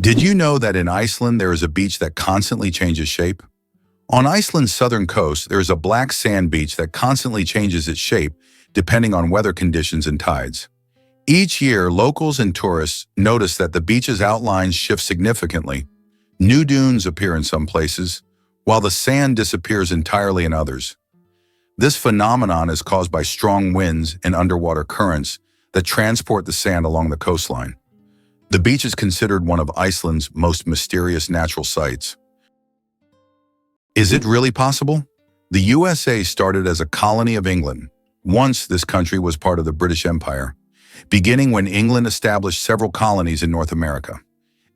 Did you know that in Iceland there is a beach that constantly changes shape? On Iceland's southern coast, there is a black sand beach that constantly changes its shape depending on weather conditions and tides. Each year, locals and tourists notice that the beach's outlines shift significantly. New dunes appear in some places, while the sand disappears entirely in others. This phenomenon is caused by strong winds and underwater currents that transport the sand along the coastline. The beach is considered one of Iceland's most mysterious natural sights. Is it really possible? The USA started as a colony of England. Once this country was part of the British Empire, beginning when England established several colonies in North America.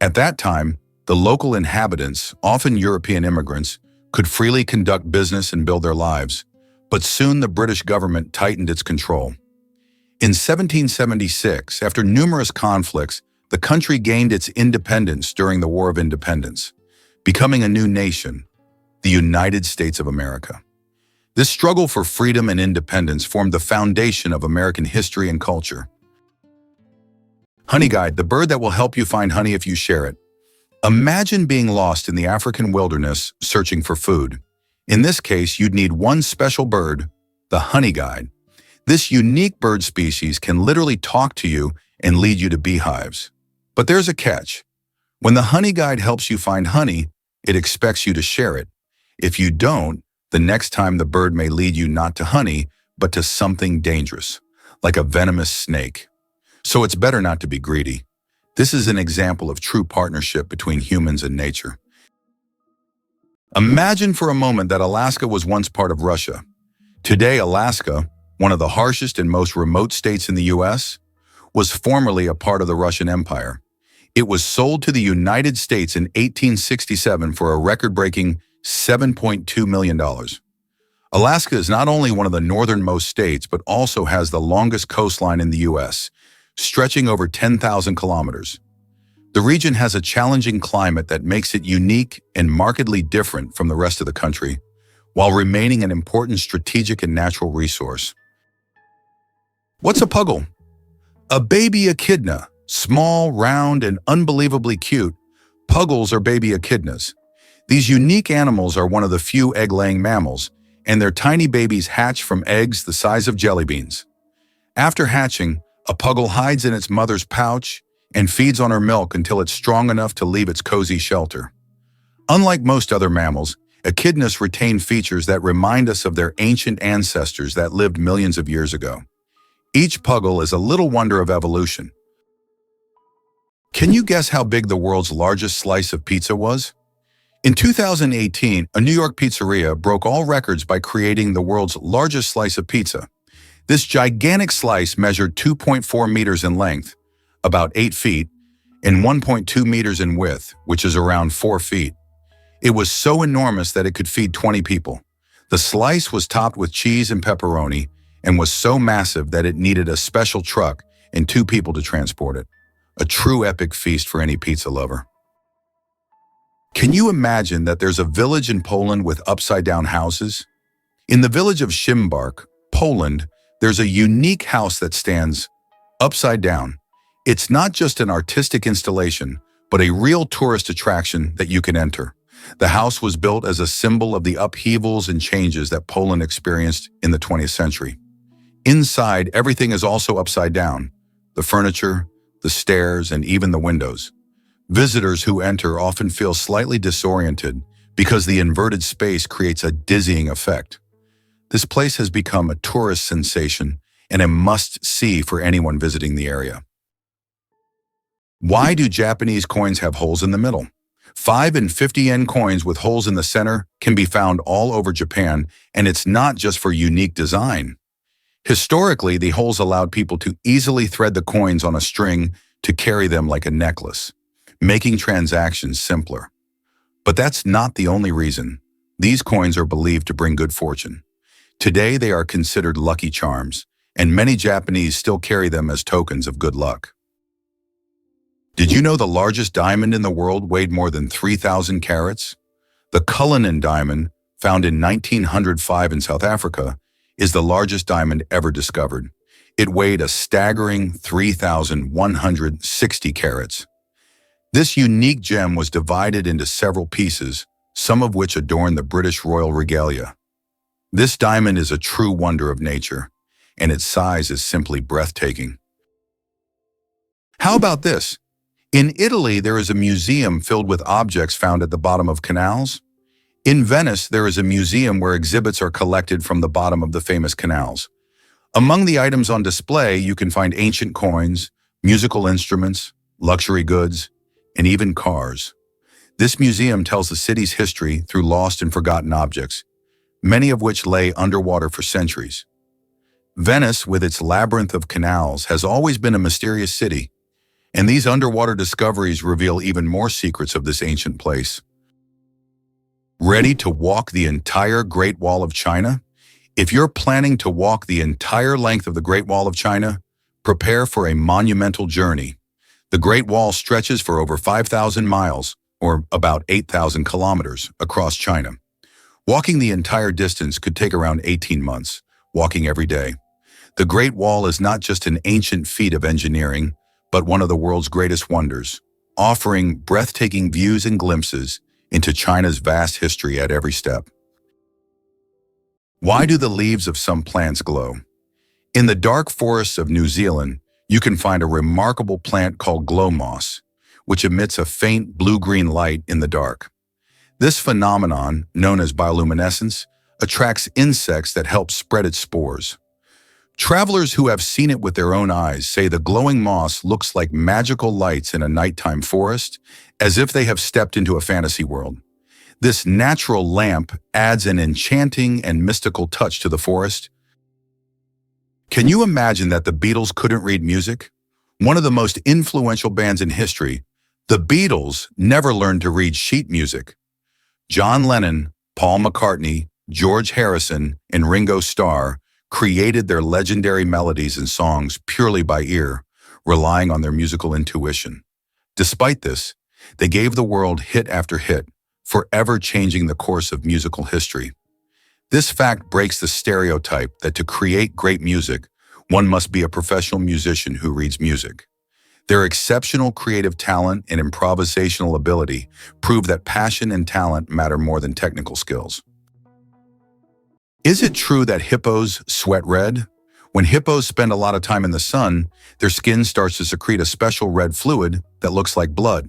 At that time, the local inhabitants, often European immigrants, could freely conduct business and build their lives, but soon the British government tightened its control. In 1776, after numerous conflicts, the country gained its independence during the War of Independence, becoming a new nation, the United States of America. This struggle for freedom and independence formed the foundation of American history and culture. Honey Guide, the bird that will help you find honey if you share it. Imagine being lost in the African wilderness searching for food. In this case, you'd need one special bird, the honey guide. This unique bird species can literally talk to you and lead you to beehives. But there's a catch. When the honey guide helps you find honey, it expects you to share it. If you don't, the next time the bird may lead you not to honey, but to something dangerous, like a venomous snake. So it's better not to be greedy. This is an example of true partnership between humans and nature. Imagine for a moment that Alaska was once part of Russia. Today, Alaska, one of the harshest and most remote states in the US, was formerly a part of the Russian Empire. It was sold to the United States in 1867 for a record-breaking $7.2 million. Alaska is not only one of the northernmost states, but also has the longest coastline in the US, stretching over 10,000 kilometers. The region has a challenging climate that makes it unique and markedly different from the rest of the country, while remaining an important strategic and natural resource. What's a puggle? A baby echidna, small, round, and unbelievably cute. Puggles are baby echidnas. These unique animals are one of the few egg-laying mammals, and their tiny babies hatch from eggs the size of jelly beans. After hatching, a puggle hides in its mother's pouch and feeds on her milk until it's strong enough to leave its cozy shelter. Unlike most other mammals, echidnas retain features that remind us of their ancient ancestors that lived millions of years ago. Each puggle is a little wonder of evolution. Can you guess how big the world's largest slice of pizza was? In 2018, a New York pizzeria broke all records by creating the world's largest slice of pizza. This gigantic slice measured 2.4 meters in length, about 8 feet, and 1.2 meters in width, which is around 4 feet. It was so enormous that it could feed 20 people. The slice was topped with cheese and pepperoni and was so massive that it needed a special truck and 2 people to transport it. A true epic feast for any pizza lover. Can you imagine that there's a village in Poland with upside-down houses? In the village of Szymbark, Poland, there's a unique house that stands upside down. It's not just an artistic installation, but a real tourist attraction that you can enter. The house was built as a symbol of the upheavals and changes that Poland experienced in the 20th century. Inside, everything is also upside down. The furniture, the stairs, and even the windows. Visitors who enter often feel slightly disoriented because the inverted space creates a dizzying effect. This place has become a tourist sensation and a must-see for anyone visiting the area. Why do Japanese coins have holes in the middle? 5 and 50 yen coins with holes in the center can be found all over Japan, and it's not just for unique design. Historically, the holes allowed people to easily thread the coins on a string to carry them like a necklace, making transactions simpler. But that's not the only reason. These coins are believed to bring good fortune. Today, they are considered lucky charms, and many Japanese still carry them as tokens of good luck. Did you know the largest diamond in the world weighed more than 3,000 carats? The Cullinan diamond, found in 1905 in South Africa, is the largest diamond ever discovered. It weighed a staggering 3,160 carats. This unique gem was divided into several pieces, some of which adorn the British royal regalia. This diamond is a true wonder of nature, and its size is simply breathtaking. How about this? In Italy, there is a museum filled with objects found at the bottom of canals. In Venice, there is a museum where exhibits are collected from the bottom of the famous canals. Among the items on display, you can find ancient coins, musical instruments, luxury goods, and even cars. This museum tells the city's history through lost and forgotten objects, many of which lay underwater for centuries. Venice, with its labyrinth of canals, has always been a mysterious city, and these underwater discoveries reveal even more secrets of this ancient place. Ready to walk the entire Great Wall of China? If you're planning to walk the entire length of the Great Wall of China, prepare for a monumental journey. The Great Wall stretches for over 5,000 miles, or about 8,000 kilometers, across China. Walking the entire distance could take around 18 months, walking every day. The Great Wall is not just an ancient feat of engineering, but one of the world's greatest wonders, offering breathtaking views and glimpses into China's vast history at every step. Why do the leaves of some plants glow? In the dark forests of New Zealand, you can find a remarkable plant called glow moss, which emits a faint blue-green light in the dark. This phenomenon, known as bioluminescence, attracts insects that help spread its spores. Travelers who have seen it with their own eyes say the glowing moss looks like magical lights in a nighttime forest, as if they have stepped into a fantasy world. This natural lamp adds an enchanting and mystical touch to the forest. Can you imagine that the Beatles couldn't read music? One of the most influential bands in history, the Beatles never learned to read sheet music. John Lennon, Paul McCartney, George Harrison, and Ringo Starr created their legendary melodies and songs purely by ear, relying on their musical intuition. Despite this, they gave the world hit after hit, forever changing the course of musical history. This fact breaks the stereotype that to create great music, one must be a professional musician who reads music. Their exceptional creative talent and improvisational ability prove that passion and talent matter more than technical skills. Is it true that hippos sweat red? When hippos spend a lot of time in the sun, their skin starts to secrete a special red fluid that looks like blood.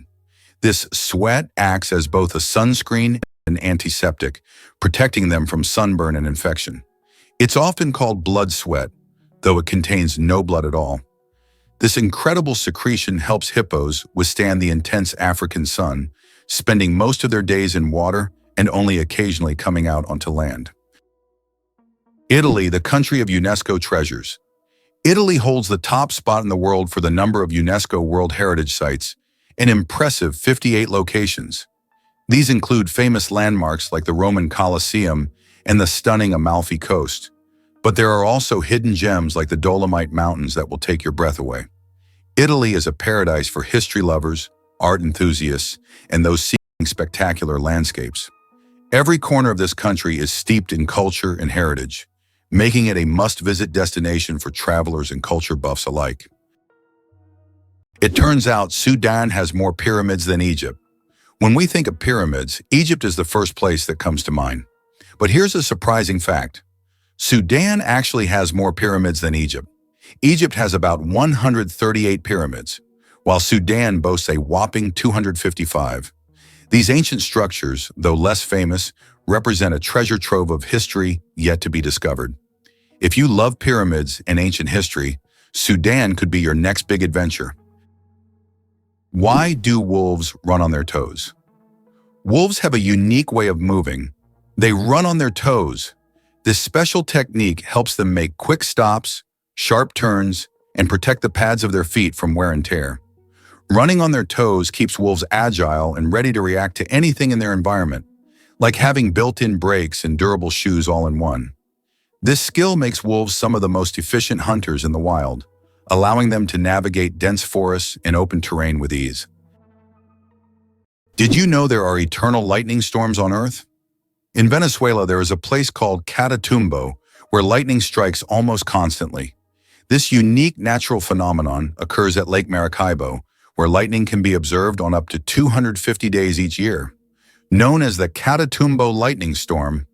This sweat acts as both a sunscreen and antiseptic, protecting them from sunburn and infection. It's often called blood sweat, though it contains no blood at all. This incredible secretion helps hippos withstand the intense African sun, spending most of their days in water and only occasionally coming out onto land. Italy, the country of UNESCO treasures. Italy holds the top spot in the world for the number of UNESCO World Heritage Sites, an impressive 58 locations. These include famous landmarks like the Roman Colosseum and the stunning Amalfi Coast. But there are also hidden gems like the Dolomite Mountains that will take your breath away. Italy is a paradise for history lovers, art enthusiasts, and those seeking spectacular landscapes. Every corner of this country is steeped in culture and heritage, making it a must-visit destination for travelers and culture buffs alike. It turns out Sudan has more pyramids than Egypt. When we think of pyramids, Egypt is the first place that comes to mind. But here's a surprising fact. Sudan actually has more pyramids than Egypt. Egypt has about 138 pyramids, while Sudan boasts a whopping 255. These ancient structures, though less famous, represent a treasure trove of history yet to be discovered. If you love pyramids and ancient history, Sudan could be your next big adventure. Why do wolves run on their toes? Wolves have a unique way of moving. They run on their toes. This special technique helps them make quick stops, sharp turns, and protect the pads of their feet from wear and tear. Running on their toes keeps wolves agile and ready to react to anything in their environment, like having built-in brakes and durable shoes all in one. This skill makes wolves some of the most efficient hunters in the wild, allowing them to navigate dense forests and open terrain with ease. Did you know there are eternal lightning storms on Earth? In Venezuela, there is a place called Catatumbo where lightning strikes almost constantly. This unique natural phenomenon occurs at Lake Maracaibo, where lightning can be observed on up to 250 days each year. Known as the Catatumbo lightning storm,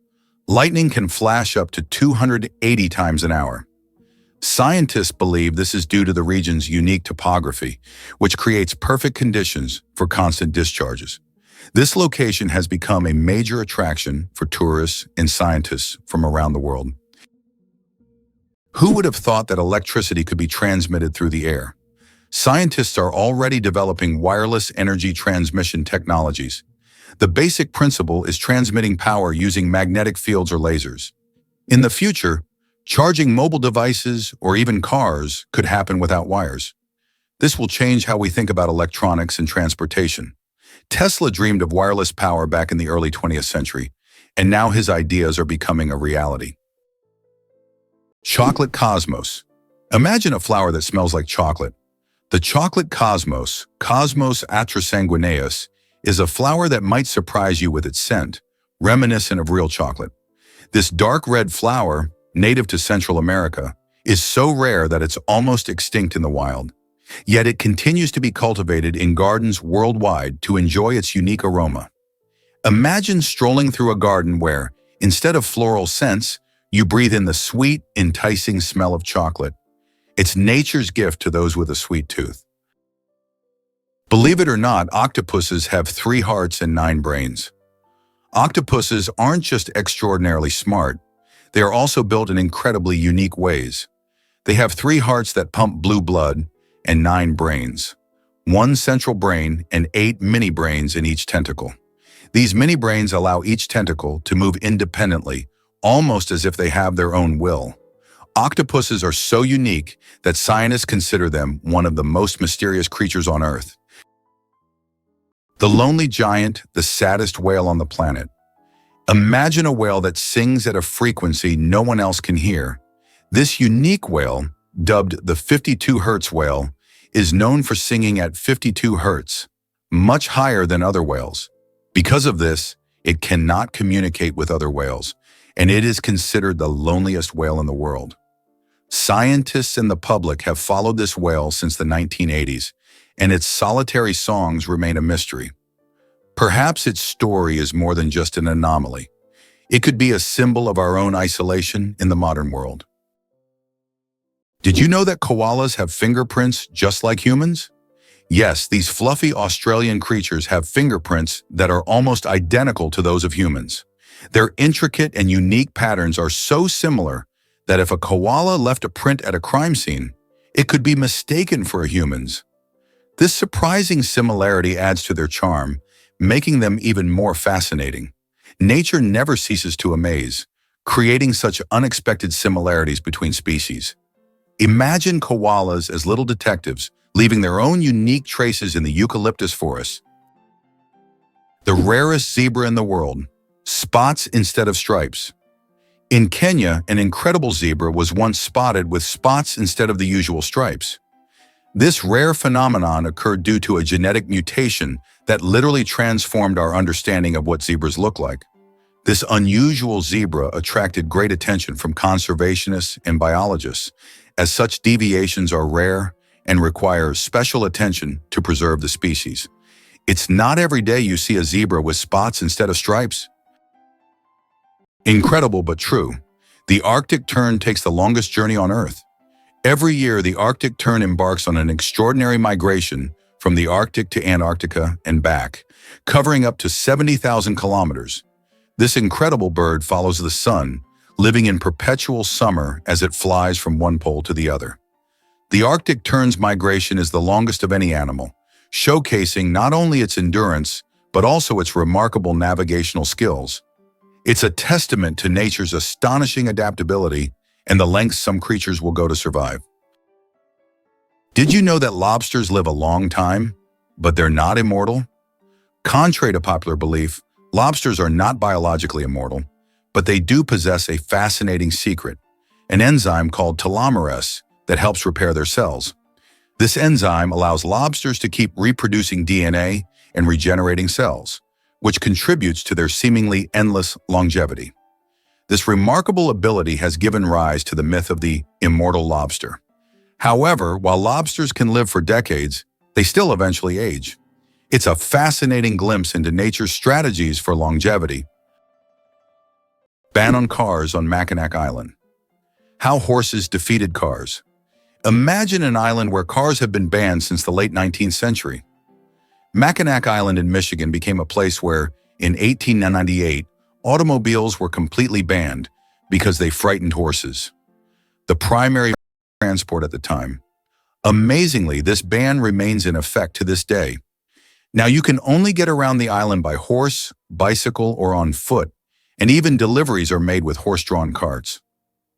lightning can flash up to 280 times an hour. Scientists believe this is due to the region's unique topography, which creates perfect conditions for constant discharges. This location has become a major attraction for tourists and scientists from around the world. Who would have thought that electricity could be transmitted through the air? Scientists are already developing wireless energy transmission technologies. The basic principle is transmitting power using magnetic fields or lasers. In the future, charging mobile devices or even cars could happen without wires. This will change how we think about electronics and transportation. Tesla dreamed of wireless power back in the early 20th century, and now his ideas are becoming a reality. Chocolate cosmos. Imagine a flower that smells like chocolate. The chocolate cosmos, Cosmos atrasanguineus, is a flower that might surprise you with its scent, reminiscent of real chocolate. This dark red flower, native to Central America, is so rare that it's almost extinct in the wild. Yet it continues to be cultivated in gardens worldwide to enjoy its unique aroma. Imagine strolling through a garden where, instead of floral scents, you breathe in the sweet, enticing smell of chocolate. It's nature's gift to those with a sweet tooth. Believe it or not, octopuses have 3 hearts and 9 brains. Octopuses aren't just extraordinarily smart, they are also built in incredibly unique ways. They have 3 hearts that pump blue blood and 9 brains. 1 central brain and 8 mini brains in each tentacle. These mini brains allow each tentacle to move independently, almost as if they have their own will. Octopuses are so unique that scientists consider them one of the most mysterious creatures on Earth. The lonely giant, the saddest whale on the planet. Imagine a whale that sings at a frequency no one else can hear. This unique whale, dubbed the 52 Hz whale, is known for singing at 52 Hz, much higher than other whales. Because of this, it cannot communicate with other whales, and it is considered the loneliest whale in the world. Scientists and the public have followed this whale since the 1980s, and its solitary songs remain a mystery. Perhaps its story is more than just an anomaly. It could be a symbol of our own isolation in the modern world. Did you know that koalas have fingerprints just like humans? Yes, these fluffy Australian creatures have fingerprints that are almost identical to those of humans. Their intricate and unique patterns are so similar that if a koala left a print at a crime scene, it could be mistaken for a human's. This surprising similarity adds to their charm, making them even more fascinating. Nature never ceases to amaze, creating such unexpected similarities between species. Imagine koalas as little detectives, leaving their own unique traces in the eucalyptus forest. The rarest zebra in the world, spots instead of stripes. In Kenya, an incredible zebra was once spotted with spots instead of the usual stripes. This rare phenomenon occurred due to a genetic mutation that literally transformed our understanding of what zebras look like. This unusual zebra attracted great attention from conservationists and biologists, as such deviations are rare and require special attention to preserve the species. It's not every day you see a zebra with spots instead of stripes. Incredible but true. The Arctic tern takes the longest journey on Earth. Every year, the Arctic tern embarks on an extraordinary migration from the Arctic to Antarctica and back, covering up to 70,000 kilometers. This incredible bird follows the sun, living in perpetual summer as it flies from one pole to the other. The Arctic tern's migration is the longest of any animal, showcasing not only its endurance, but also its remarkable navigational skills. It's a testament to nature's astonishing adaptability and the lengths some creatures will go to survive. Did you know that lobsters live a long time, but they're not immortal? Contrary to popular belief, lobsters are not biologically immortal, but they do possess a fascinating secret, an enzyme called telomerase that helps repair their cells. This enzyme allows lobsters to keep reproducing DNA and regenerating cells, which contributes to their seemingly endless longevity. This remarkable ability has given rise to the myth of the immortal lobster. However, while lobsters can live for decades, they still eventually age. It's a fascinating glimpse into nature's strategies for longevity. Ban on cars on Mackinac Island. How horses defeated cars. Imagine an island where cars have been banned since the late 19th century. Mackinac Island in Michigan became a place where, in 1898, automobiles were completely banned because they frightened horses, the primary transport at the time. Amazingly, this ban remains in effect to this day. Now, you can only get around the island by horse, bicycle, or on foot, and even deliveries are made with horse-drawn carts.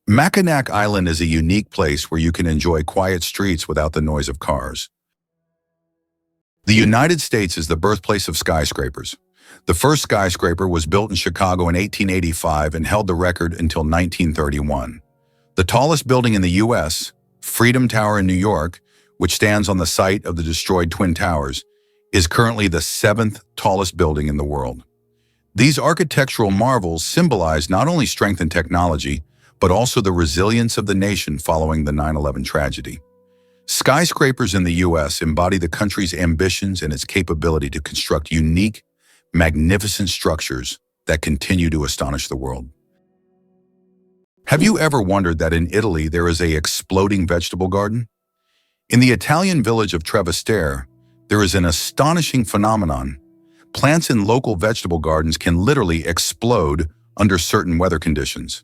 Mackinac Island is a unique place where you can enjoy quiet streets without the noise of cars. The United States is the birthplace of skyscrapers. The first skyscraper was built in Chicago in 1885 and held the record until 1931. The tallest building in the U.S., Freedom Tower in New York, which stands on the site of the destroyed Twin Towers, is currently the 7th tallest building in the world. These architectural marvels symbolize not only strength and technology, but also the resilience of the nation following the 9/11 tragedy. Skyscrapers in the U.S. embody the country's ambitions and its capability to construct unique, magnificent structures that continue to astonish the world. Have you ever wondered that in Italy there is an exploding vegetable garden? In the Italian village of Trevestare, there is an astonishing phenomenon. Plants in local vegetable gardens can literally explode under certain weather conditions.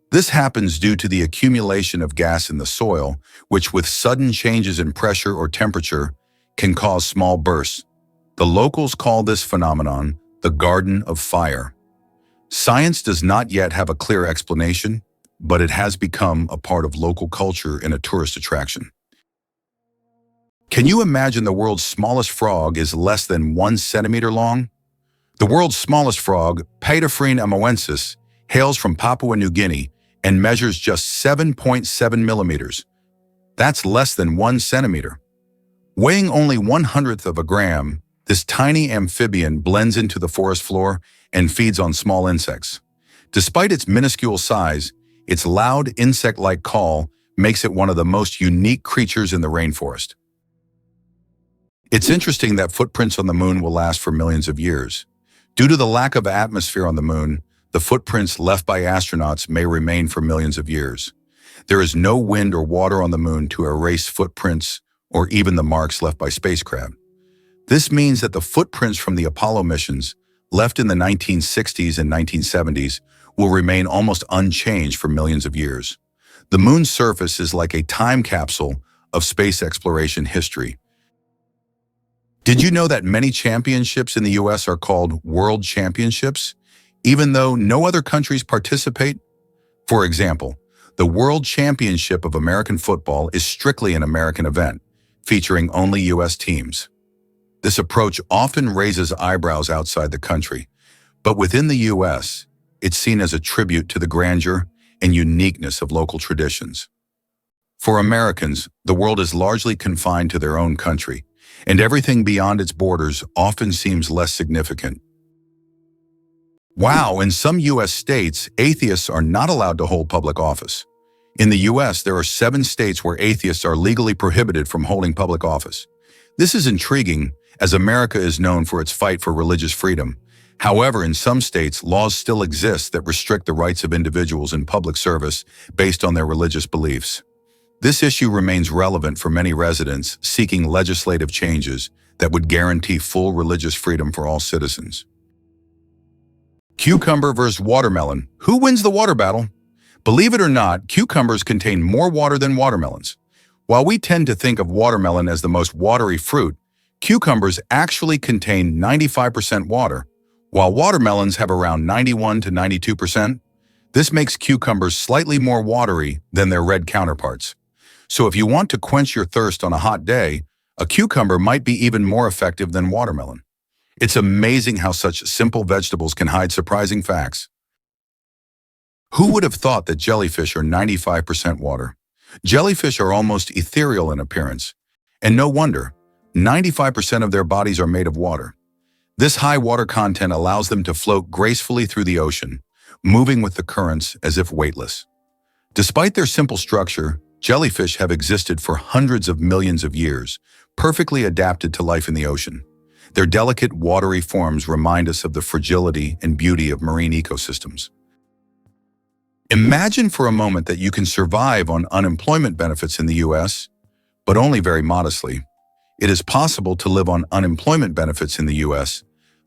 This happens due to the accumulation of gas in the soil, which with sudden changes in pressure or temperature can cause small bursts. The locals call this phenomenon the Garden of Fire. Science does not yet have a clear explanation, but it has become a part of local culture and a tourist attraction. Can you imagine the world's smallest frog is less than 1 centimeter long? The world's smallest frog, Paedophryne amoensis, hails from Papua New Guinea and measures just 7.7 millimeters. That's less than 1 centimeter. Weighing only 1/100th of a gram, this tiny amphibian blends into the forest floor and feeds on small insects. Despite its minuscule size, its loud insect-like call makes it one of the most unique creatures in the rainforest. It's interesting that footprints on the moon will last for millions of years. Due to the lack of atmosphere on the moon, the footprints left by astronauts may remain for millions of years. There is no wind or water on the moon to erase footprints or even the marks left by spacecraft. This means that the footprints from the Apollo missions, left in the 1960s and 1970s, will remain almost unchanged for millions of years. The moon's surface is like a time capsule of space exploration history. Did you know that many championships in the U.S. are called World Championships, even though no other countries participate? For example, the World Championship of American football is strictly an American event, featuring only U.S. teams. This approach often raises eyebrows outside the country, but within the U.S., it's seen as a tribute to the grandeur and uniqueness of local traditions. For Americans, the world is largely confined to their own country, and everything beyond its borders often seems less significant. Wow, in some U.S. states, atheists are not allowed to hold public office. In the U.S., there are 7 states where atheists are legally prohibited from holding public office. This is intriguing, as America is known for its fight for religious freedom. However, in some states, laws still exist that restrict the rights of individuals in public service based on their religious beliefs. This issue remains relevant for many residents seeking legislative changes that would guarantee full religious freedom for all citizens. Cucumber versus watermelon. Who wins the water battle? Believe it or not, cucumbers contain more water than watermelons. While we tend to think of watermelon as the most watery fruit, cucumbers actually contain 95% water, while watermelons have around 91 to 92%. This makes cucumbers slightly more watery than their red counterparts. So if you want to quench your thirst on a hot day, a cucumber might be even more effective than watermelon. It's amazing how such simple vegetables can hide surprising facts. Who would have thought that jellyfish are 95% water? Jellyfish are almost ethereal in appearance, and no wonder, 95% of their bodies are made of water. This high water content allows them to float gracefully through the ocean, moving with the currents as if weightless. Despite their simple structure, Jellyfish have existed for hundreds of millions of years, perfectly adapted to life in the ocean. Their delicate, watery forms remind us of the fragility and beauty of marine ecosystems. Imagine for a moment that you can survive on unemployment benefits in the US, but only very modestly. It is possible to live on unemployment benefits in the US,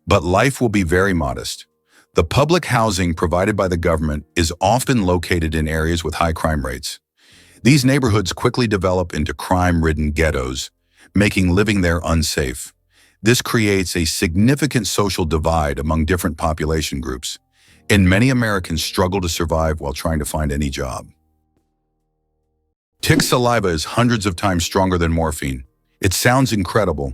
but life will be very modest. The public housing provided by the government is often located in areas with high crime rates. These neighborhoods quickly develop into crime-ridden ghettos, making living there unsafe. This creates a significant social divide among different population groups, and many Americans struggle to survive while trying to find any job. Tick saliva is hundreds of times stronger than morphine. It sounds incredible,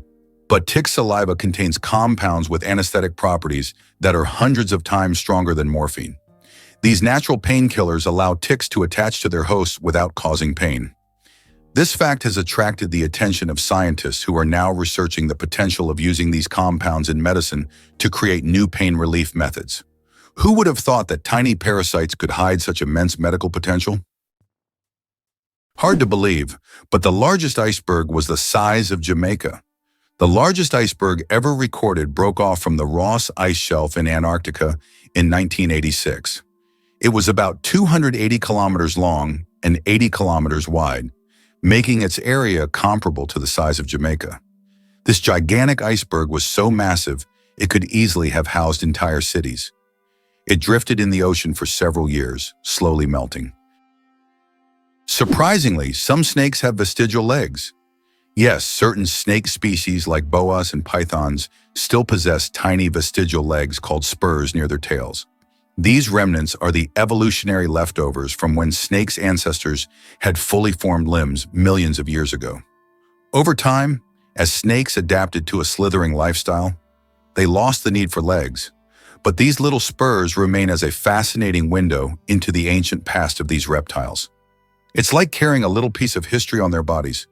but tick saliva contains compounds with anesthetic properties that are hundreds of times stronger than morphine. These natural painkillers allow ticks to attach to their hosts without causing pain. This fact has attracted the attention of scientists who are now researching the potential of using these compounds in medicine to create new pain relief methods. Who would have thought that tiny parasites could hide such immense medical potential? Hard to believe, but the largest iceberg was the size of Jamaica. The largest iceberg ever recorded broke off from the Ross Ice Shelf in Antarctica in 1986. It was about 280 kilometers long and 80 kilometers wide, making its area comparable to the size of Jamaica. This gigantic iceberg was so massive, it could easily have housed entire cities. It drifted in the ocean for several years, slowly melting. Surprisingly, some snakes have vestigial legs. Yes, certain snake species like boas and pythons still possess tiny vestigial legs called spurs near their tails. These remnants are the evolutionary leftovers from when snakes' ancestors had fully formed limbs millions of years ago. Over time, as snakes adapted to a slithering lifestyle, they lost the need for legs. But these little spurs remain as a fascinating window into the ancient past of these reptiles. It's like carrying a little piece of history on their bodies,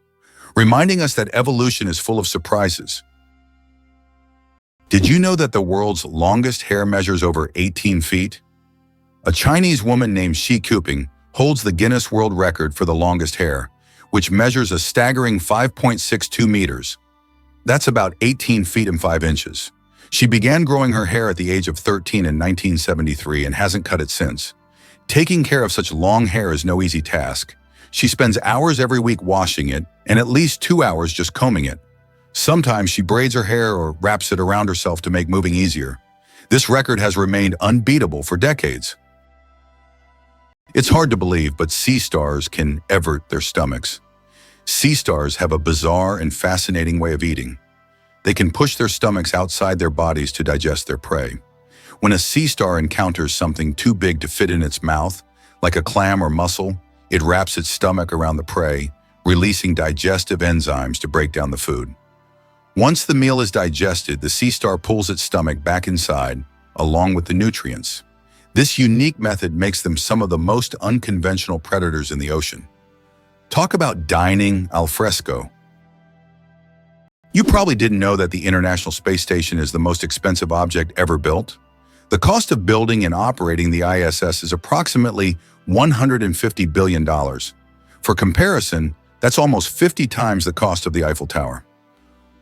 reminding us that evolution is full of surprises. Did you know that the world's longest hair measures over 18 feet? A Chinese woman named Shi Kuping holds the Guinness World Record for the longest hair, which measures a staggering 5.62 meters. That's about 18 feet and 5 inches. She began growing her hair at the age of 13 in 1973 and hasn't cut it since. Taking care of such long hair is no easy task. She spends hours every week washing it and at least 2 hours just combing it. Sometimes she braids her hair or wraps it around herself to make moving easier. This record has remained unbeatable for decades. It's hard to believe, but sea stars can evert their stomachs. Sea stars have a bizarre and fascinating way of eating. They can push their stomachs outside their bodies to digest their prey. When a sea star encounters something too big to fit in its mouth, like a clam or mussel, it wraps its stomach around the prey, releasing digestive enzymes to break down the food. Once the meal is digested, the sea star pulls its stomach back inside, along with the nutrients. This unique method makes them some of the most unconventional predators in the ocean. Talk about dining al fresco. You probably didn't know that the International Space Station is the most expensive object ever built. The cost of building and operating the ISS is approximately $150 billion. For comparison, that's almost 50 times the cost of the Eiffel Tower.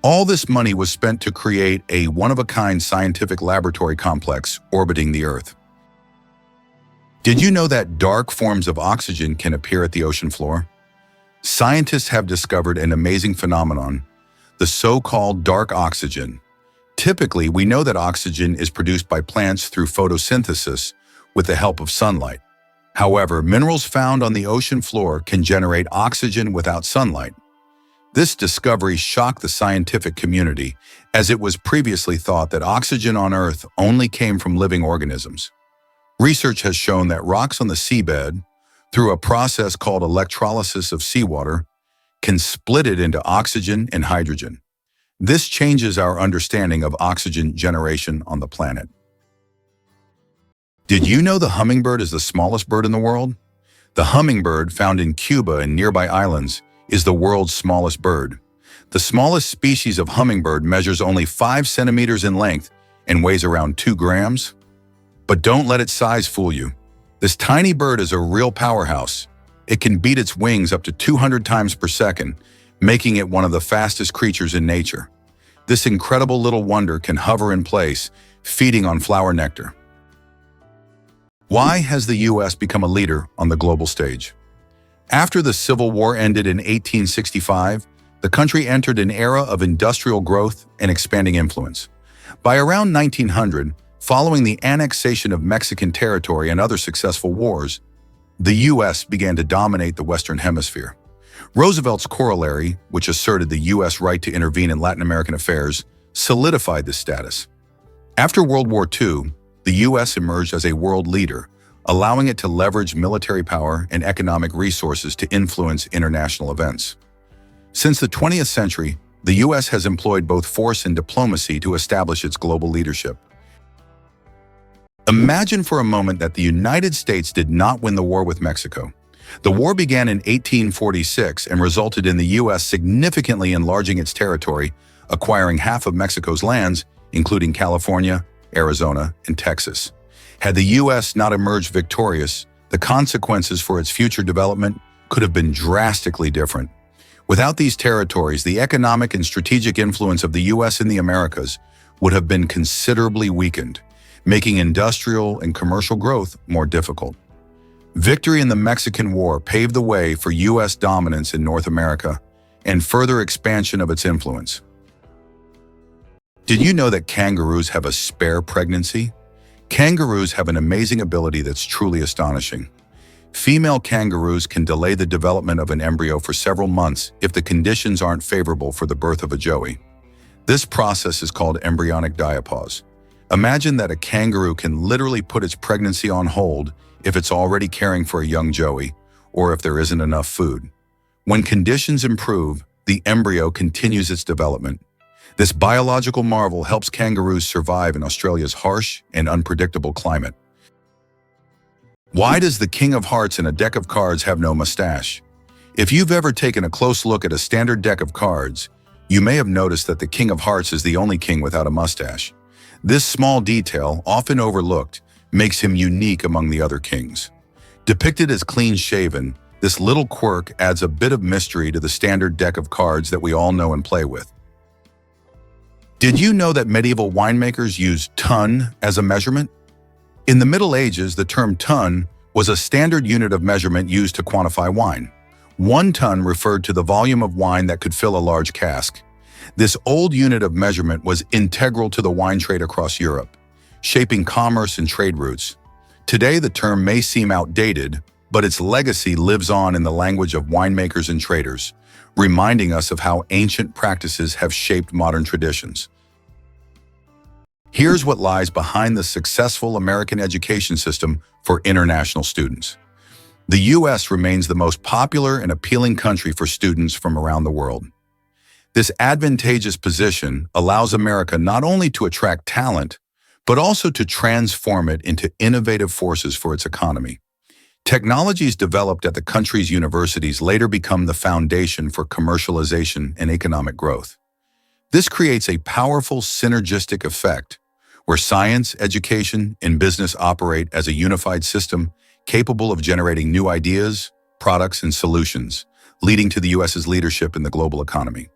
All this money was spent to create a one-of-a-kind scientific laboratory complex orbiting the Earth. Did you know that dark forms of oxygen can appear at the ocean floor? Scientists have discovered an amazing phenomenon, the so-called dark oxygen. Typically, we know that oxygen is produced by plants through photosynthesis with the help of sunlight. However, minerals found on the ocean floor can generate oxygen without sunlight. This discovery shocked the scientific community, as it was previously thought that oxygen on Earth only came from living organisms. Research has shown that rocks on the seabed, through a process called electrolysis of seawater, can split it into oxygen and hydrogen. This changes our understanding of oxygen generation on the planet. Did you know the hummingbird is the smallest bird in the world? The hummingbird, found in Cuba and nearby islands, is the world's smallest bird. The smallest species of hummingbird measures only 5 centimeters in length and weighs around 2 grams. But don't let its size fool you. This tiny bird is a real powerhouse. It can beat its wings up to 200 times per second, making it one of the fastest creatures in nature. This incredible little wonder can hover in place, feeding on flower nectar. Why has the U.S. become a leader on the global stage? After the Civil War ended in 1865, the country entered an era of industrial growth and expanding influence. By around 1900, following the annexation of Mexican territory and other successful wars, the U.S. began to dominate the Western Hemisphere. Roosevelt's corollary, which asserted the U.S. right to intervene in Latin American affairs, solidified this status. After World War II, the U.S. emerged as a world leader, allowing it to leverage military power and economic resources to influence international events. Since the 20th century, the U.S. has employed both force and diplomacy to establish its global leadership. Imagine for a moment that the United States did not win the war with Mexico. The war began in 1846 and resulted in the U.S. significantly enlarging its territory, acquiring half of Mexico's lands, including California, Arizona, and Texas. Had the U.S. not emerged victorious, the consequences for its future development could have been drastically different. Without these territories, the economic and strategic influence of the U.S. in the Americas would have been considerably weakened, making industrial and commercial growth more difficult. Victory in the Mexican War paved the way for U.S. dominance in North America and further expansion of its influence. Did you know that kangaroos have a spare pregnancy? Kangaroos have an amazing ability that's truly astonishing. Female kangaroos can delay the development of an embryo for several months if the conditions aren't favorable for the birth of a joey. This process is called embryonic diapause. Imagine that a kangaroo can literally put its pregnancy on hold if it's already caring for a young joey or if there isn't enough food. When conditions improve, the embryo continues its development. This biological marvel helps kangaroos survive in Australia's harsh and unpredictable climate. Why does the King of Hearts in a deck of cards have no mustache? If you've ever taken a close look at a standard deck of cards, you may have noticed that the King of Hearts is the only king without a mustache. This small detail, often overlooked, makes him unique among the other kings. Depicted as clean-shaven, this little quirk adds a bit of mystery to the standard deck of cards that we all know and play with. Did you know that medieval winemakers used ton as a measurement? In the Middle Ages, the term ton was a standard unit of measurement used to quantify wine. 1 ton referred to the volume of wine that could fill a large cask. This old unit of measurement was integral to the wine trade across Europe, shaping commerce and trade routes. Today, the term may seem outdated, but its legacy lives on in the language of winemakers and traders, reminding us of how ancient practices have shaped modern traditions. Here's what lies behind the successful American education system for international students. The U.S. remains the most popular and appealing country for students from around the world. This advantageous position allows America not only to attract talent, but also to transform it into innovative forces for its economy. Technologies developed at the country's universities later become the foundation for commercialization and economic growth. This creates a powerful synergistic effect where science, education, and business operate as a unified system capable of generating new ideas, products, and solutions, leading to the U.S.'s leadership in the global economy.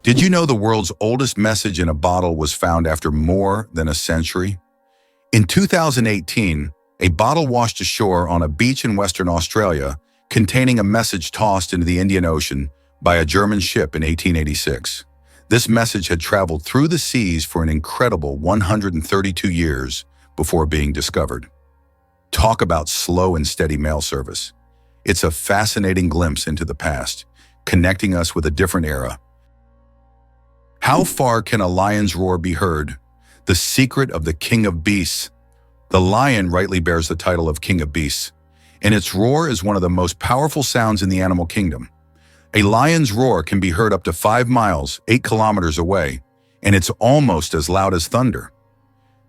Did you know the world's oldest message in a bottle was found after more than a century? In 2018, a bottle washed ashore on a beach in Western Australia containing a message tossed into the Indian Ocean by a German ship in 1886. This message had traveled through the seas for an incredible 132 years before being discovered. Talk about slow and steady mail service. It's a fascinating glimpse into the past, connecting us with a different era. How far can a lion's roar be heard? The secret of the King of Beasts. The lion rightly bears the title of King of Beasts, and its roar is one of the most powerful sounds in the animal kingdom. A lion's roar can be heard up to 5 miles, 8 kilometers away, and it's almost as loud as thunder.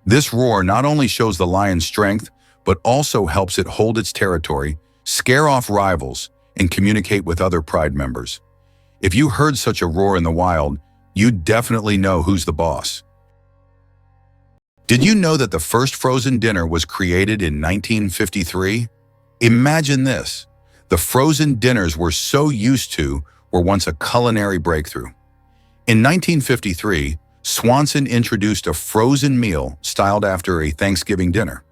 This roar not only shows the lion's strength, but also helps it hold its territory, scare off rivals, and communicate with other pride members. If you heard such a roar in the wild, you'd definitely know who's the boss. Did you know that the first frozen dinner was created in 1953? Imagine this. The frozen dinners we're so used to were once a culinary breakthrough. In 1953, Swanson introduced a frozen meal styled after a Thanksgiving dinner.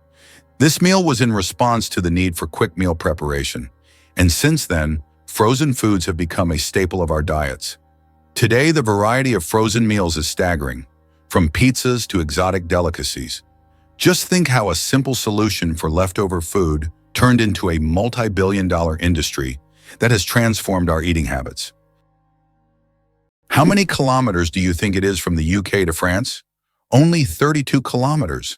This meal was in response to the need for quick meal preparation, and since then, frozen foods have become a staple of our diets. Today, the variety of frozen meals is staggering, from pizzas to exotic delicacies. Just think how a simple solution for leftover food turned into a multi-billion-dollar industry that has transformed our eating habits. How many kilometers do you think it is from the UK to France? Only 32 kilometers.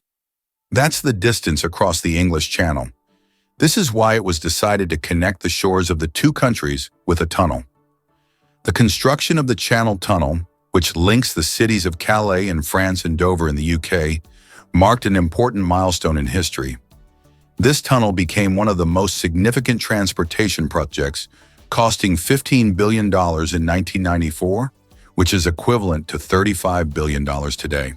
That's the distance across the English Channel. This is why it was decided to connect the shores of the two countries with a tunnel. The construction of the Channel Tunnel, which links the cities of Calais in France and Dover in the UK, marked an important milestone in history. This tunnel became one of the most significant transportation projects, costing $15 billion in 1994, which is equivalent to $35 billion today.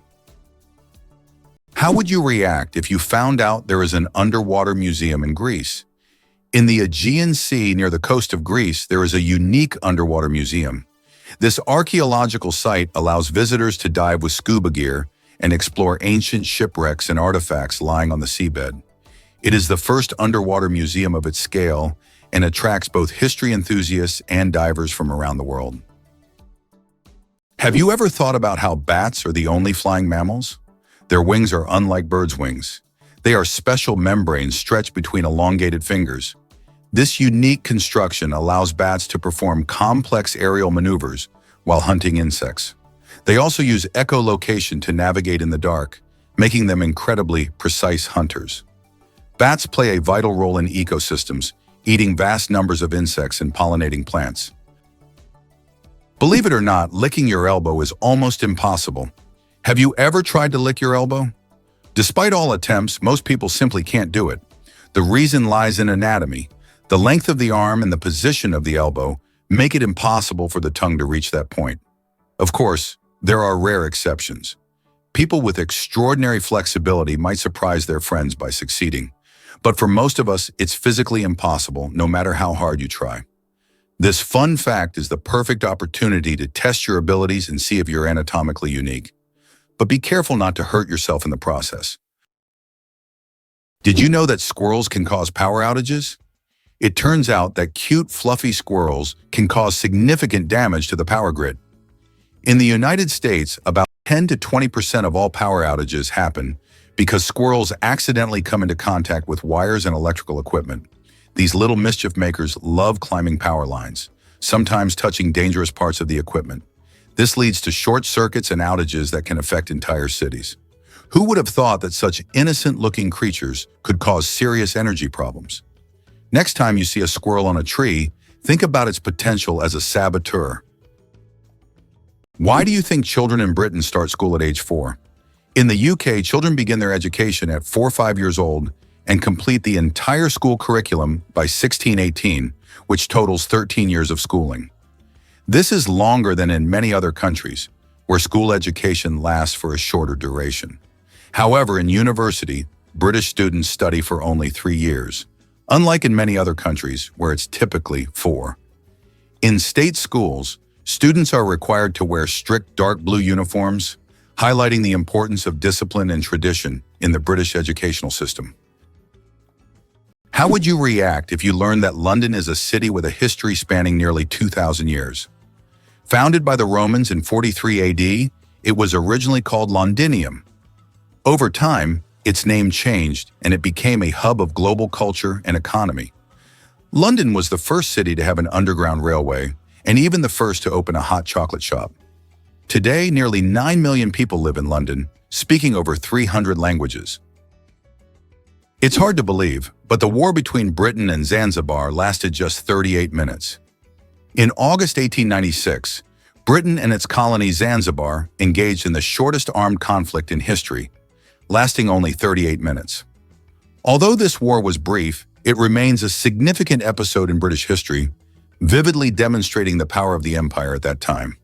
How would you react if you found out there is an underwater museum in Greece? In the Aegean Sea near the coast of Greece, there is a unique underwater museum. This archaeological site allows visitors to dive with scuba gear and explore ancient shipwrecks and artifacts lying on the seabed. It is the first underwater museum of its scale and attracts both history enthusiasts and divers from around the world. Have you ever thought about how bats are the only flying mammals? Their wings are unlike birds' wings. They are special membranes stretched between elongated fingers. This unique construction allows bats to perform complex aerial maneuvers while hunting insects. They also use echolocation to navigate in the dark, making them incredibly precise hunters. Bats play a vital role in ecosystems, eating vast numbers of insects and pollinating plants. Believe it or not, licking your elbow is almost impossible. Have you ever tried to lick your elbow? Despite all attempts, most people simply can't do it. The reason lies in anatomy. The length of the arm and the position of the elbow make it impossible for the tongue to reach that point. Of course, there are rare exceptions. People with extraordinary flexibility might surprise their friends by succeeding. But for most of us, it's physically impossible, no matter how hard you try. This fun fact is the perfect opportunity to test your abilities and see if you're anatomically unique. But be careful not to hurt yourself in the process. Did you know that squirrels can cause power outages? It turns out that cute, fluffy squirrels can cause significant damage to the power grid. In the United States, about 10 to 20% of all power outages happen because squirrels accidentally come into contact with wires and electrical equipment. These little mischief makers love climbing power lines, sometimes touching dangerous parts of the equipment. This leads to short circuits and outages that can affect entire cities. Who would have thought that such innocent-looking creatures could cause serious energy problems? Next time you see a squirrel on a tree, think about its potential as a saboteur. Why do you think children in Britain start school at age 4? In the UK, children begin their education at 4 or 5 years old and complete the entire school curriculum by 16-18, which totals 13 years of schooling. This is longer than in many other countries, where school education lasts for a shorter duration. However, in university, British students study for only 3 years, unlike in many other countries where it's typically 4. In state schools, students are required to wear strict dark blue uniforms, highlighting the importance of discipline and tradition in the British educational system. How would you react if you learned that London is a city with a history spanning nearly 2,000 years? Founded by the Romans in 43 AD, it was originally called Londinium. Over time, its name changed and it became a hub of global culture and economy. London was the first city to have an underground railway and even the first to open a hot chocolate shop. Today, nearly 9 million people live in London, speaking over 300 languages. It's hard to believe, but the war between Britain and Zanzibar lasted just 38 minutes. In August 1896, Britain and its colony Zanzibar engaged in the shortest armed conflict in history, lasting only 38 minutes. Although this war was brief, it remains a significant episode in British history, vividly demonstrating the power of the empire at that time.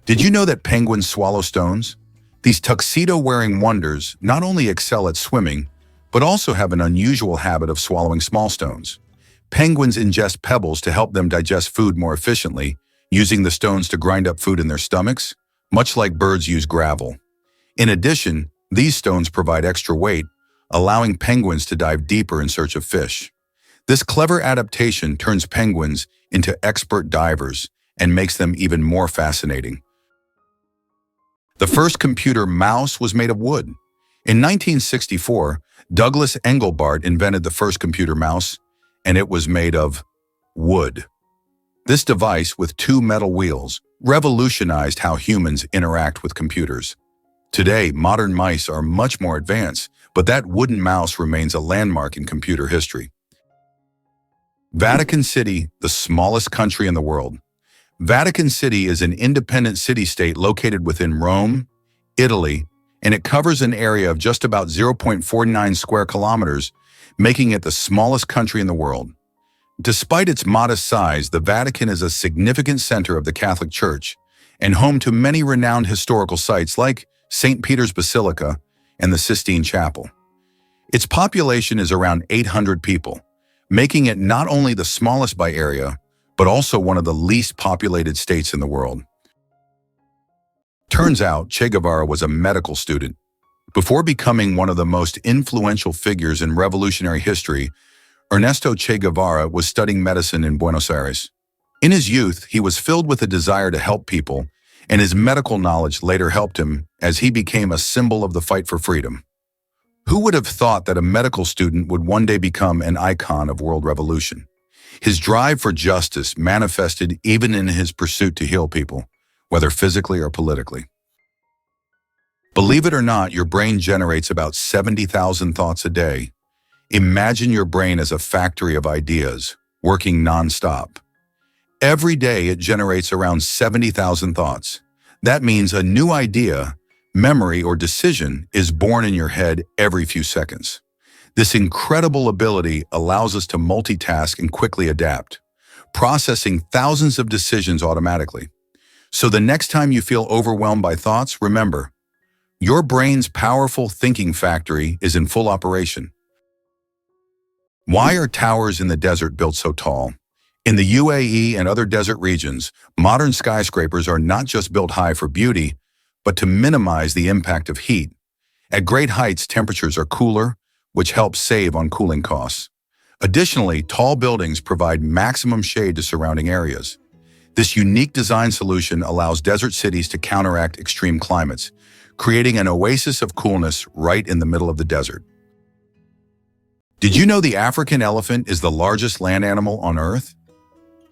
Did you know that penguins swallow stones? These tuxedo-wearing wonders not only excel at swimming, but also have an unusual habit of swallowing small stones. Penguins ingest pebbles to help them digest food more efficiently, using the stones to grind up food in their stomachs, much like birds use gravel. In addition, these stones provide extra weight, allowing penguins to dive deeper in search of fish. This clever adaptation turns penguins into expert divers and makes them even more fascinating. The first computer mouse was made of wood. In 1964, Douglas Engelbart invented the first computer mouse, and it was made of wood. This device, with two metal wheels, revolutionized how humans interact with computers. Today, modern mice are much more advanced, but that wooden mouse remains a landmark in computer history. Vatican City, the smallest country in the world. Vatican City is an independent city-state located within Rome, Italy, and it covers an area of just about 0.49 square kilometers, making it the smallest country in the world. Despite its modest size, the Vatican is a significant center of the Catholic Church and home to many renowned historical sites like St. Peter's Basilica and the Sistine Chapel. Its population is around 800 people, making it not only the smallest by area, but also one of the least populated states in the world. Turns out Che Guevara was a medical student. Before becoming one of the most influential figures in revolutionary history, Ernesto Che Guevara was studying medicine in Buenos Aires. In his youth, he was filled with a desire to help people, and his medical knowledge later helped him as he became a symbol of the fight for freedom. Who would have thought that a medical student would one day become an icon of world revolution? His drive for justice manifested even in his pursuit to heal people, whether physically or politically. Believe it or not, your brain generates about 70,000 thoughts a day. Imagine your brain as a factory of ideas, working nonstop. Every day it generates around 70,000 thoughts. That means a new idea, memory, or decision is born in your head every few seconds. This incredible ability allows us to multitask and quickly adapt, processing thousands of decisions automatically. So the next time you feel overwhelmed by thoughts, remember, your brain's powerful thinking factory is in full operation. Why are towers in the desert built so tall? In the UAE and other desert regions, modern skyscrapers are not just built high for beauty, but to minimize the impact of heat. At great heights, temperatures are cooler, which helps save on cooling costs. Additionally, tall buildings provide maximum shade to surrounding areas. This unique design solution allows desert cities to counteract extreme climates, creating an oasis of coolness right in the middle of the desert. Did you know the African elephant is the largest land animal on Earth?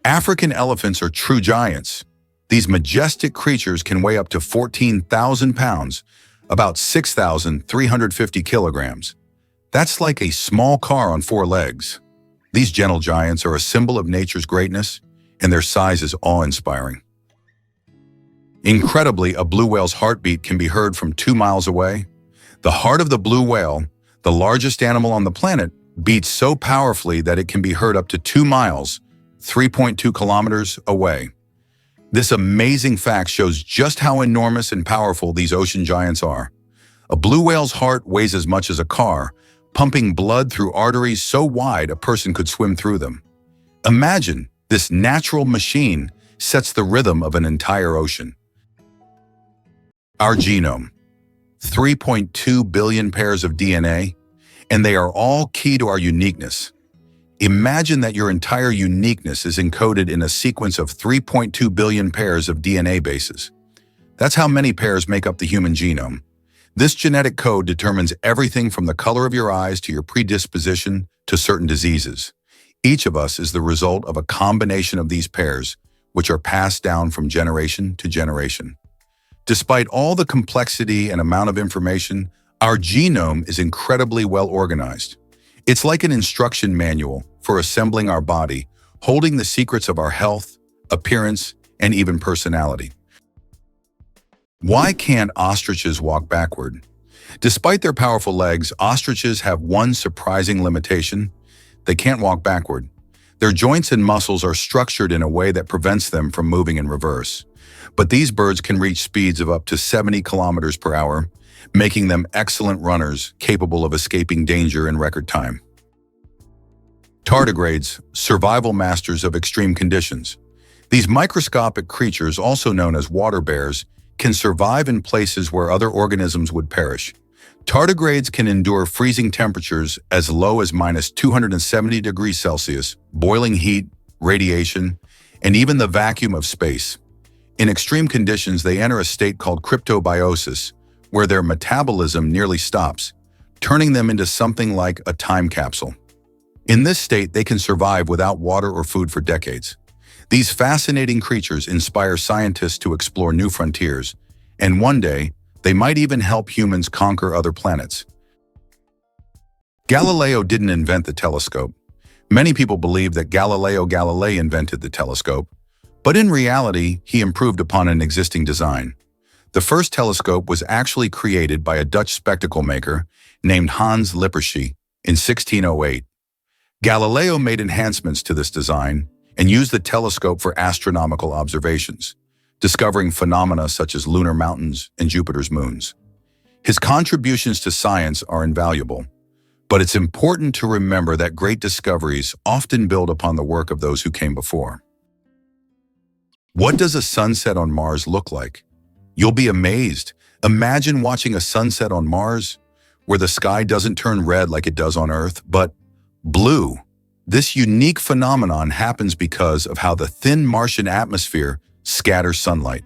African elephants are true giants. These majestic creatures can weigh up to 14,000 pounds, about 6,350 kilograms. That's like a small car on four legs. These gentle giants are a symbol of nature's greatness, and their size is awe-inspiring. Incredibly, a blue whale's heartbeat can be heard from 2 miles away. The heart of the blue whale, the largest animal on the planet, beats so powerfully that it can be heard up to 2 miles, 3.2 kilometers away. This amazing fact shows just how enormous and powerful these ocean giants are. A blue whale's heart weighs as much as a car, pumping blood through arteries so wide a person could swim through them. Imagine, this natural machine sets the rhythm of an entire ocean. Our genome. 3.2 billion pairs of DNA, and they are all key to our uniqueness. Imagine that your entire uniqueness is encoded in a sequence of 3.2 billion pairs of DNA bases. That's how many pairs make up the human genome. This genetic code determines everything from the color of your eyes to your predisposition to certain diseases. Each of us is the result of a combination of these pairs, which are passed down from generation to generation. Despite all the complexity and amount of information, our genome is incredibly well organized. It's like an instruction manual for assembling our body, holding the secrets of our health, appearance, and even personality. Why can't ostriches walk backward? Despite their powerful legs, ostriches have one surprising limitation: they can't walk backward. Their joints and muscles are structured in a way that prevents them from moving in reverse. But these birds can reach speeds of up to 70 kilometers per hour, making them excellent runners capable of escaping danger in record time. Tardigrades, survival masters of extreme conditions. These microscopic creatures, also known as water bears, can survive in places where other organisms would perish. Tardigrades can endure freezing temperatures as low as -270 degrees Celsius, boiling heat, radiation, and even the vacuum of space. In extreme conditions, they enter a state called cryptobiosis, where their metabolism nearly stops, turning them into something like a time capsule. In this state, they can survive without water or food for decades. These fascinating creatures inspire scientists to explore new frontiers, and one day, they might even help humans conquer other planets. Galileo didn't invent the telescope. Many people believe that Galileo Galilei invented the telescope, but in reality, he improved upon an existing design. The first telescope was actually created by a Dutch spectacle maker named Hans Lippershey in 1608. Galileo made enhancements to this design and used the telescope for astronomical observations, discovering phenomena such as lunar mountains and Jupiter's moons. His contributions to science are invaluable, but it's important to remember that great discoveries often build upon the work of those who came before. What does a sunset on Mars look like? You'll be amazed. Imagine watching a sunset on Mars, where the sky doesn't turn red like it does on Earth, but blue. This unique phenomenon happens because of how the thin Martian atmosphere scatters sunlight.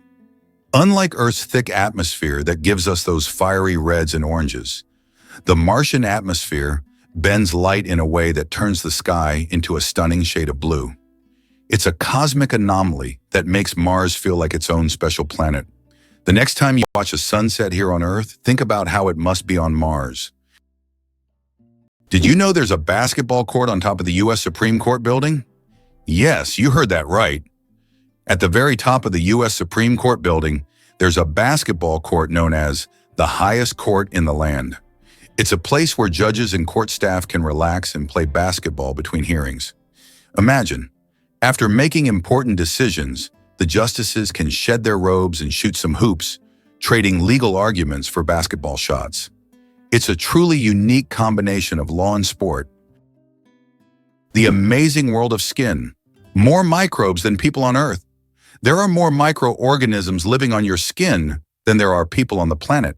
Unlike Earth's thick atmosphere that gives us those fiery reds and oranges, the Martian atmosphere bends light in a way that turns the sky into a stunning shade of blue. It's a cosmic anomaly that makes Mars feel like its own special planet. The next time you watch a sunset here on Earth, think about how it must be on Mars. Did you know there's a basketball court on top of the U.S. Supreme Court building? Yes, you heard that right. At the very top of the U.S. Supreme Court building, there's a basketball court known as the highest court in the land. It's a place where judges and court staff can relax and play basketball between hearings. Imagine, after making important decisions, the justices can shed their robes and shoot some hoops, trading legal arguments for basketball shots. It's a truly unique combination of law and sport. The amazing world of skin. More microbes than people on Earth. There are more microorganisms living on your skin than there are people on the planet.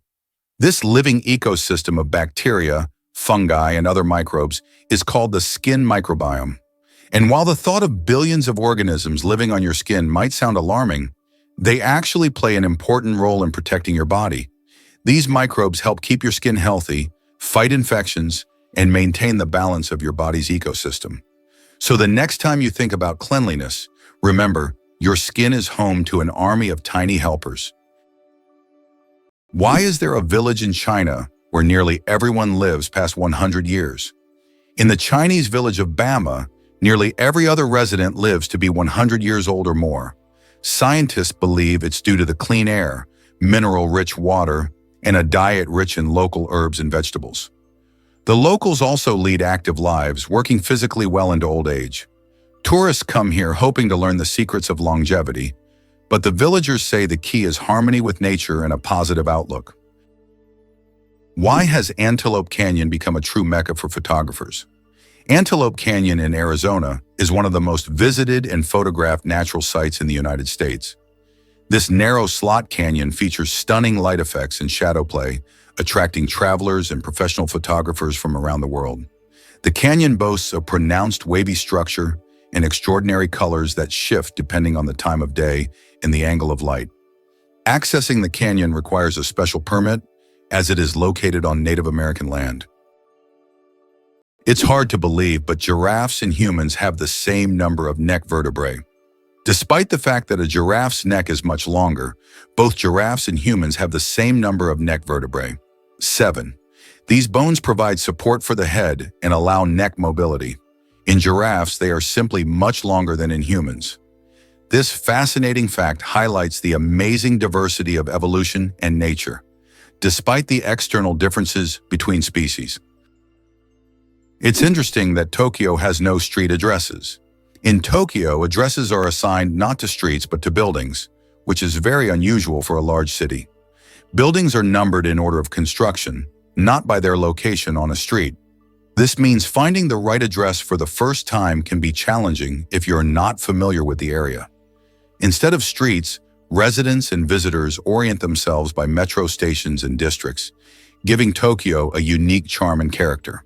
This living ecosystem of bacteria, fungi, and other microbes is called the skin microbiome. And while the thought of billions of organisms living on your skin might sound alarming, they actually play an important role in protecting your body. These microbes help keep your skin healthy, fight infections, and maintain the balance of your body's ecosystem. So the next time you think about cleanliness, remember, your skin is home to an army of tiny helpers. Why is there a village in China where nearly everyone lives past 100 years? In the Chinese village of Bama, nearly every other resident lives to be 100 years old or more. Scientists believe it's due to the clean air, mineral-rich water, and a diet rich in local herbs and vegetables. The locals also lead active lives, working physically well into old age. Tourists come here hoping to learn the secrets of longevity, but the villagers say the key is harmony with nature and a positive outlook. Why has Antelope Canyon become a true mecca for photographers? Antelope Canyon in Arizona is one of the most visited and photographed natural sites in the United States. This narrow slot canyon features stunning light effects and shadow play, attracting travelers and professional photographers from around the world. The canyon boasts a pronounced wavy structure and extraordinary colors that shift depending on the time of day and the angle of light. Accessing the canyon requires a special permit, as it is located on Native American land. It's hard to believe, but giraffes and humans have the same number of neck vertebrae. Despite the fact that a giraffe's neck is much longer, both giraffes and humans have the same number of neck vertebrae, 7. These bones provide support for the head and allow neck mobility. In giraffes, they are simply much longer than in humans. This fascinating fact highlights the amazing diversity of evolution and nature, despite the external differences between species. It's interesting that Tokyo has no street addresses. In Tokyo, addresses are assigned not to streets but to buildings, which is very unusual for a large city. Buildings are numbered in order of construction, not by their location on a street. This means finding the right address for the first time can be challenging if you're not familiar with the area. Instead of streets, residents and visitors orient themselves by metro stations and districts, giving Tokyo a unique charm and character.